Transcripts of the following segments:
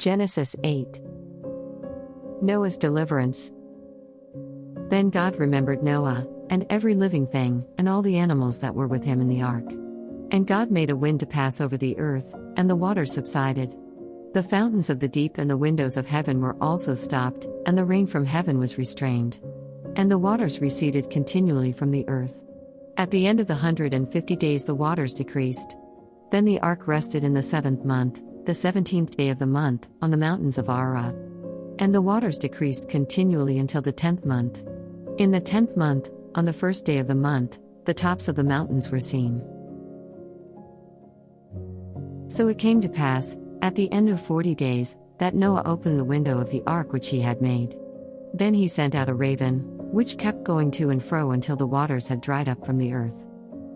Genesis 8. Noah's deliverance. Then God remembered Noah, and every living thing, and all the animals that were with him in the ark. And God made a wind to pass over the earth, and the waters subsided. The fountains of the deep and the windows of heaven were also stopped, and the rain from heaven was restrained. And the waters receded continually from the earth. At the end of the 150 days the waters decreased. Then the ark rested in the 7th month, the 17th day of the month, on the mountains of Ara. And the waters decreased continually until the 10th month. In the 10th month, on the 1st day of the month, the tops of the mountains were seen. So it came to pass, at the end of 40 days, that Noah opened the window of the ark which he had made. Then he sent out a raven, which kept going to and fro until the waters had dried up from the earth.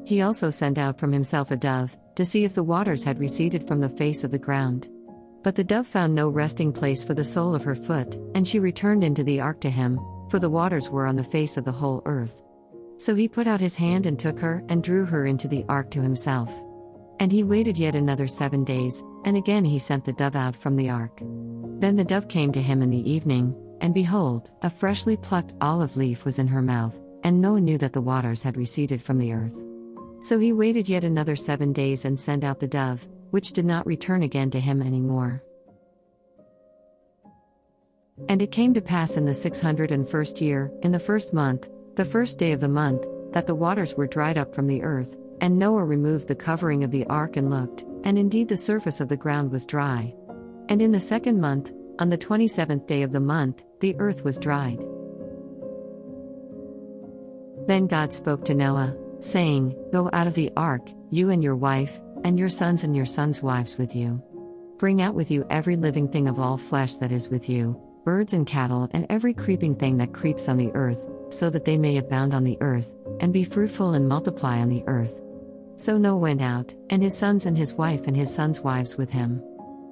He also sent out from himself a dove, to see if the waters had receded from the face of the ground. But the dove found no resting place for the sole of her foot, and she returned into the ark to him, for the waters were on the face of the whole earth. So he put out his hand and took her, and drew her into the ark to himself. And he waited yet another 7 days, and again he sent the dove out from the ark. Then the dove came to him in the evening, and behold, a freshly plucked olive leaf was in her mouth, and Noah knew that the waters had receded from the earth. So he waited yet another 7 days and sent out the dove, which did not return again to him any more. And it came to pass in the 601st year, in the 1st month, the 1st day of the month, that the waters were dried up from the earth, and Noah removed the covering of the ark and looked, and indeed the surface of the ground was dry. And in the 2nd month, on the 27th day of the month, the earth was dried. Then God spoke to Noah, saying, Go out of the ark, you and your wife, and your sons wives with you. Bring out with you every living thing of all flesh that is with you, birds and cattle and every creeping thing that creeps on the earth, so that they may abound on the earth, and be fruitful and multiply on the earth. So Noah went out, and his sons and his wife and his sons' wives with him.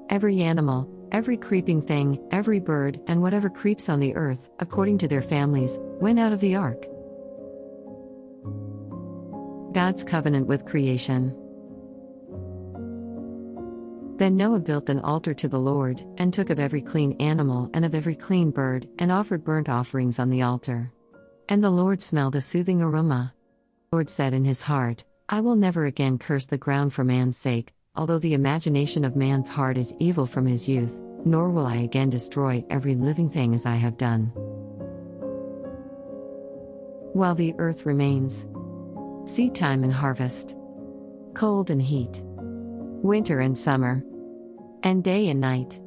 Every animal, every creeping thing, every bird, and whatever creeps on the earth, according to their families, went out of the ark. God's covenant with creation. Then Noah built an altar to the Lord, and took of every clean animal and of every clean bird, and offered burnt offerings on the altar. And the Lord smelled a soothing aroma. The Lord said in his heart, I will never again curse the ground for man's sake, although the imagination of man's heart is evil from his youth, nor will I again destroy every living thing as I have done. While the earth remains, seedtime and harvest, cold and heat, winter and summer, and day and night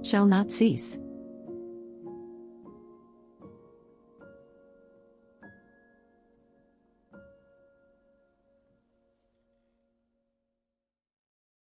shall not cease.